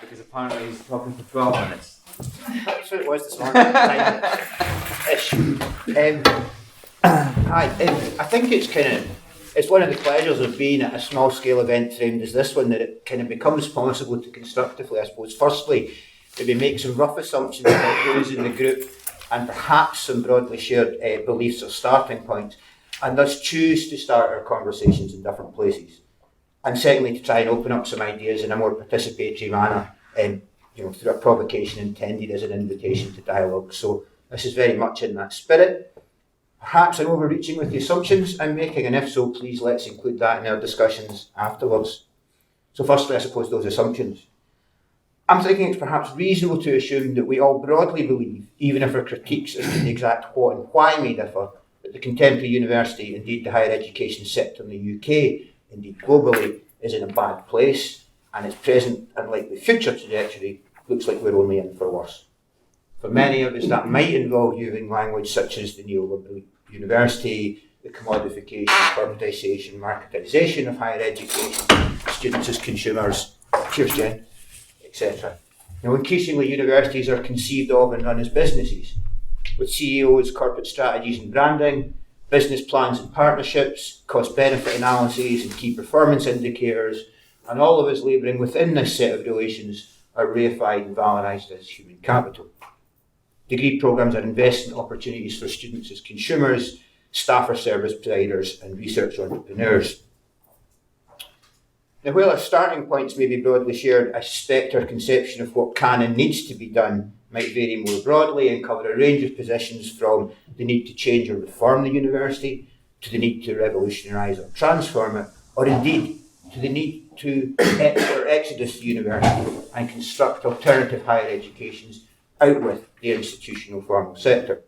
Because apparently he's talking for 12 minutes. That's what it was this morning. I think it's one of the pleasures of being at a small scale event framed as this one, that it kind of becomes possible to constructively, I suppose, firstly, maybe make some rough assumptions about those in the group and perhaps some broadly shared beliefs or starting points, and thus choose to start our conversations in different places. And secondly, to try and open up some ideas in a more participatory manner, through a provocation intended as an invitation to dialogue. So this is very much in that spirit. Perhaps I'm overreaching with the assumptions I'm making, and if so, please let's include that in our discussions afterwards. So firstly, I suppose those assumptions. I'm thinking it's perhaps reasonable to assume that we all broadly believe, even if our critiques as to the exact what and why may differ, that the contemporary university, indeed the higher education sector in the UK, indeed globally, is in a bad place, and its present and likely future trajectory looks like we're only in for worse. For many of us, that might involve using language such as the neoliberal university, the commodification, corporatisation, marketisation of higher education, students as consumers, cheers Jen, etc. Increasingly universities are conceived of and run as businesses, with CEOs, corporate strategies and branding, business plans and partnerships, cost-benefit analyses and key performance indicators, and all of us labouring within this set of relations are reified and valorised as human capital. Degree programmes are investment opportunities for students as consumers, staff or service providers, and research entrepreneurs. Now, while our starting points may be broadly shared, I suspect our conception of what can and needs to be done might vary more broadly and cover a range of positions, from the need to change or reform the university, to the need to revolutionise or transform it, or indeed to the need to exodus the university and construct alternative higher educations out with the institutional formal sector.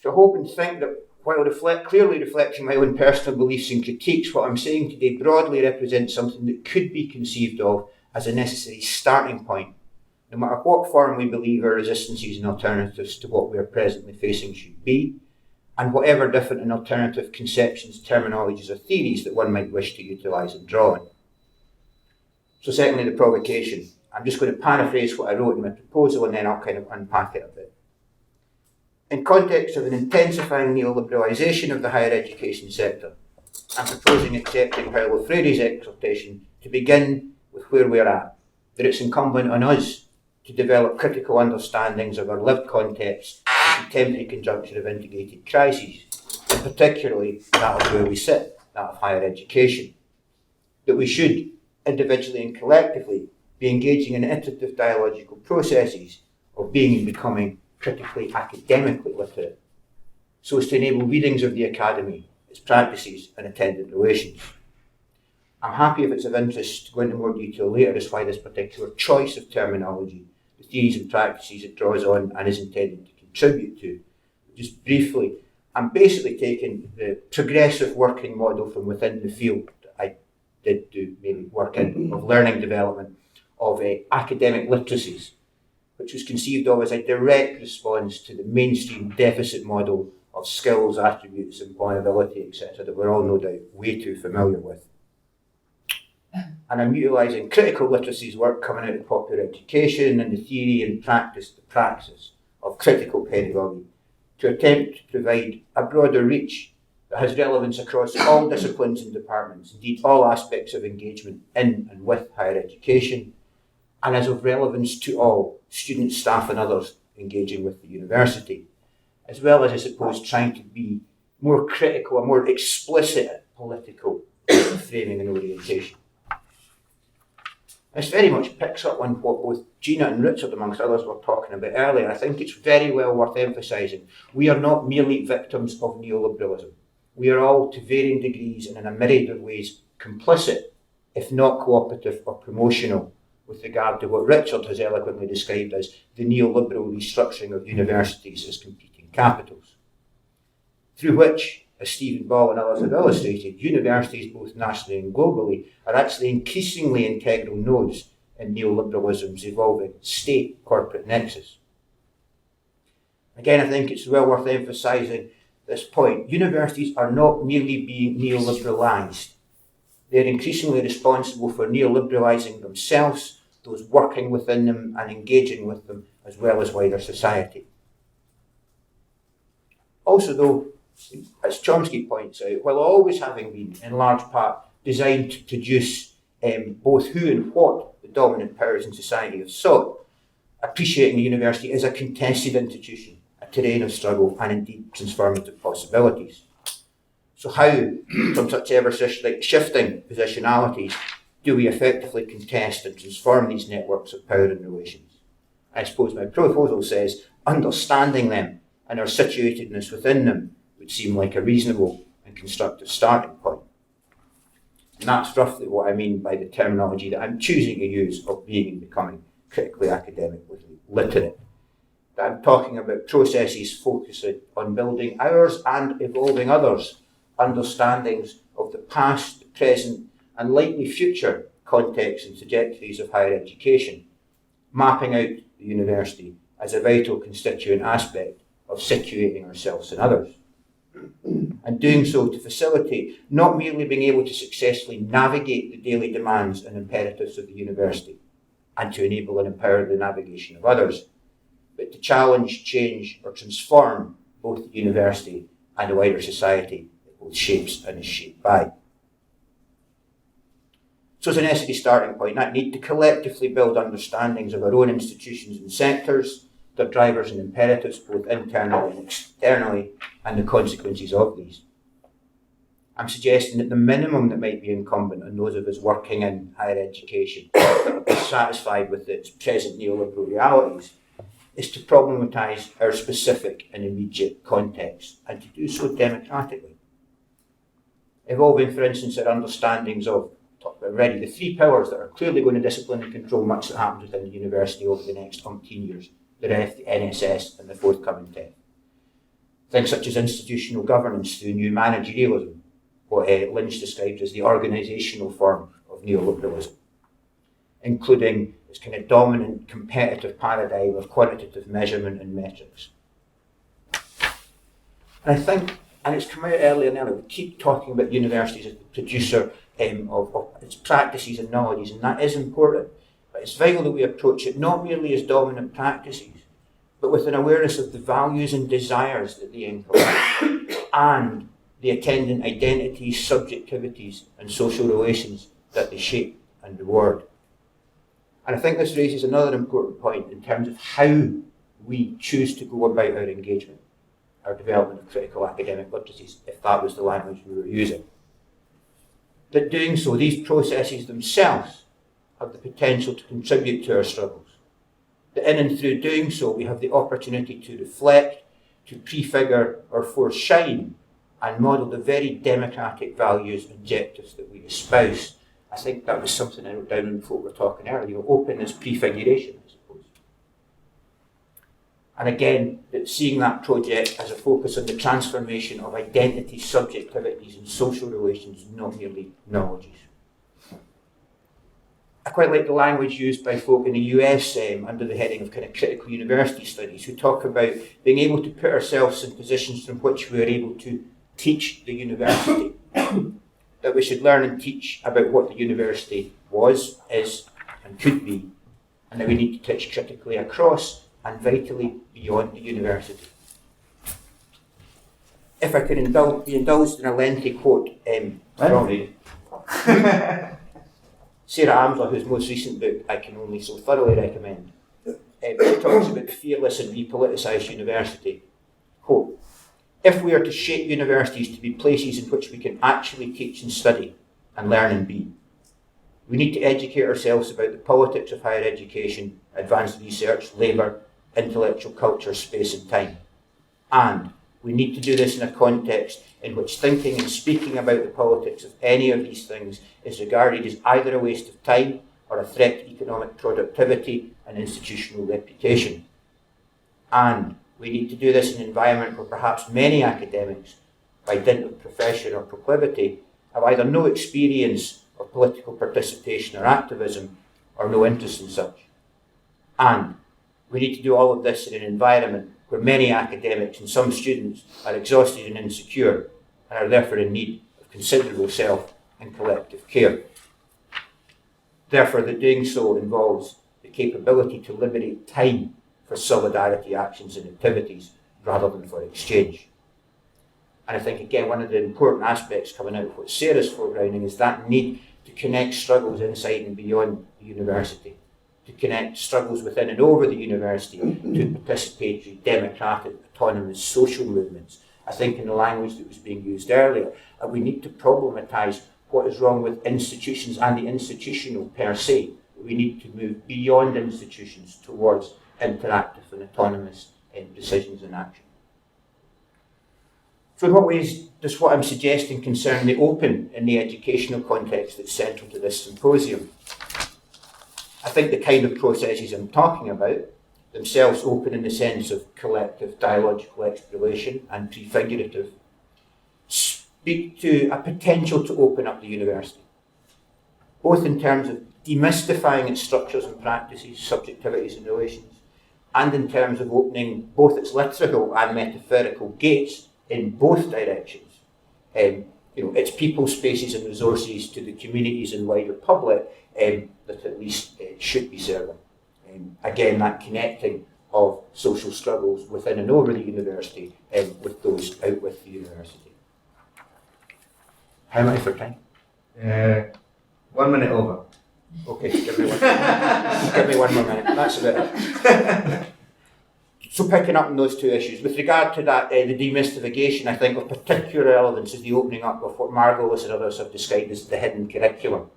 So I hope and think that while clearly reflecting my own personal beliefs and critiques, what I'm saying today broadly represents something that could be conceived of as a necessary starting point, no matter what form we believe our resistances and alternatives to what we are presently facing should be, and whatever different and alternative conceptions, terminologies or theories that one might wish to utilise and draw on. So secondly, the provocation. I'm just going to paraphrase what I wrote in my proposal, and then I'll kind of unpack it a bit. In context of an intensifying neoliberalisation of the higher education sector, I'm proposing accepting Paulo Freire's exhortation to begin with where we're at, that it's incumbent on us to develop critical understandings of our lived context in the contemporary conjuncture of integrated crises, and particularly that of where we sit, that of higher education. That we should, individually and collectively, be engaging in iterative dialogical processes of being and becoming critically academically literate, so as to enable readings of the academy, its practices and attendant relations. I'm happy, if it's of interest, to go into more detail later as why this particular choice of terminology, the theories and practices it draws on and is intended to contribute to. Just briefly, I'm basically taking the progressive working model from within the field that I did do maybe work in, of learning development, of academic literacies, which was conceived of as a direct response to the mainstream deficit model of skills, attributes, employability, etc., that we're all no doubt way too familiar with. And I'm utilising critical literacies work coming out of popular education and the theory and the praxis of critical pedagogy to attempt to provide a broader reach that has relevance across all disciplines and departments, indeed all aspects of engagement in and with higher education, and as of relevance to all students, staff and others engaging with the university, as well as, I suppose, trying to be more critical, a more explicit political framing and orientation. This very much picks up on what both Gina and Richard, amongst others, were talking about earlier. I think it's very well worth emphasising. We are not merely victims of neoliberalism. We are all, to varying degrees and in a myriad of ways, complicit, if not cooperative or promotional, with regard to what Richard has eloquently described as the neoliberal restructuring of universities as competing capitals, through which, as Stephen Ball and others have illustrated, universities both nationally and globally are actually increasingly integral nodes in neoliberalism's evolving state-corporate nexus. Again, I think it's well worth emphasising this point. Universities are not merely being neoliberalised. They're increasingly responsible for neoliberalising themselves, those working within them and engaging with them, as well as wider society. Also, though, as Chomsky points out, while always having been, in large part, designed to produce both who and what the dominant powers in society have sought, appreciating the university is a contested institution, a terrain of struggle and indeed transformative possibilities. So how, from such ever-shifting positionalities, do we effectively contest and transform these networks of power and relations? I suppose my proposal says understanding them and our situatedness within them would seem like a reasonable and constructive starting point. And that's roughly what I mean by the terminology that I'm choosing to use of being and becoming critically academically literate. That I'm talking about processes focusing on building ours and evolving others' understandings of the past, the present, and likely future contexts and trajectories of higher education, mapping out the university as a vital constituent aspect of situating ourselves and others, and doing so to facilitate not merely being able to successfully navigate the daily demands and imperatives of the university, and to enable and empower the navigation of others, but to challenge, change, or transform both the university and the wider society it both shapes and is shaped by. So as a necessary starting point, that need to collectively build understandings of our own institutions and sectors, their drivers and imperatives, both internally and externally, and the consequences of these. I'm suggesting that the minimum that might be incumbent on those of us working in higher education that are dissatisfied with its present neoliberal realities is to problematise our specific and immediate context, and to do so democratically. Evolving, for instance, our understandings of, talked about already, the three powers that are clearly going to discipline and control much that happens within the university over the next umpteen years: the REF, the NSS, and the forthcoming TEF. Things such as institutional governance through new managerialism, what Lynch described as the organisational form of neoliberalism, including its kind of dominant competitive paradigm of quantitative measurement and metrics. And I think, and it's come out earlier and earlier, we keep talking about universities as the producer of its practices and knowledges, and that is important. But it's vital that we approach it not merely as dominant practices, but with an awareness of the values and desires that they inculcate, and the attendant identities, subjectivities, and social relations that they shape and reward. And I think this raises another important point in terms of how we choose to go about our engagement, our development of critical academic literacies, if that was the language we were using. That doing so, these processes themselves have the potential to contribute to our struggles. That in and through doing so, we have the opportunity to reflect, to prefigure or foreshine and model the very democratic values and objectives that we espouse. I think that was something I wrote down when folk were talking earlier, openness, prefiguration, I suppose. And again, that seeing that project as a focus on the transformation of identities, subjectivities and social relations, not merely knowledges. I quite like the language used by folk in the US under the heading of kind of critical university studies, who talk about being able to put ourselves in positions from which we are able to teach the university. That we should learn and teach about what the university was, is, and could be, and that we need to teach critically across and vitally beyond the university. If I could be indulged in a lengthy quote from Sarah Amsler, whose most recent book I can only so thoroughly recommend. She talks about the fearless and repoliticised university. Quote, "If we are to shape universities to be places in which we can actually teach and study and learn and be, we need to educate ourselves about the politics of higher education, advanced research, labour, intellectual culture, space and time. And we need to do this in a context in which thinking and speaking about the politics of any of these things is regarded as either a waste of time or a threat to economic productivity and institutional reputation. And we need to do this in an environment where perhaps many academics, by dint of profession or proclivity, have either no experience of political participation or activism, or no interest in such. And we need to do all of this in an environment where many academics and some students are exhausted and insecure, and are therefore in need of considerable self and collective care. Therefore, that doing so involves the capability to liberate time for solidarity actions and activities rather than for exchange. And I think, again, one of the important aspects coming out of what Sarah's foregrounding is that need to connect struggles inside and beyond the university, to connect struggles within and over the university to participatory, democratic, autonomous social movements. I think in the language that was being used earlier, we need to problematise what is wrong with institutions and the institutional per se. We need to move beyond institutions towards interactive and autonomous decisions and action. So in what ways does what I'm suggesting concern the open in the educational context that's central to this symposium? I think the kind of processes I'm talking about, themselves open in the sense of collective dialogical exploration and prefigurative, speak to a potential to open up the university, both in terms of demystifying its structures and practices, subjectivities and relations, and in terms of opening both its literal and metaphorical gates in both directions. Its people, spaces and resources to the communities and wider public that at least should be serving. Again, that connecting of social struggles within and over the university with those out with the university. How many for time? 1 minute over. Okay, give me one more minute. That's about it. So picking up on those two issues, with regard to that, the demystification, I think of particular relevance is the opening up of what Margolis and others have described as the hidden curriculum.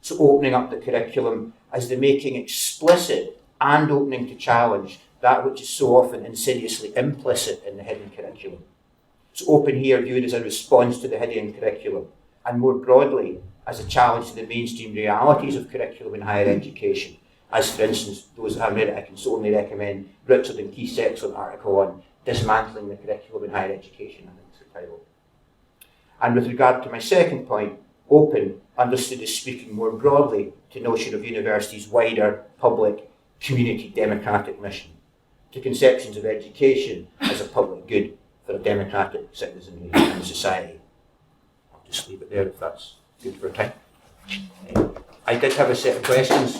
So opening up the curriculum as the making explicit and opening to challenge that which is so often insidiously implicit in the hidden curriculum. So open here viewed as a response to the hidden curriculum, and more broadly as a challenge to the mainstream realities of curriculum in higher education. As for instance, those that haven't read it, I can only recommend Richard and Keith's excellent article on dismantling the curriculum in higher education, I think it's the title. And with regard to my second point, open, understood as speaking more broadly to the notion of universities' wider public community democratic mission, to conceptions of education as a public good for a democratic citizenry and society. I'll just leave it there if that's good for time. I did have a set of questions.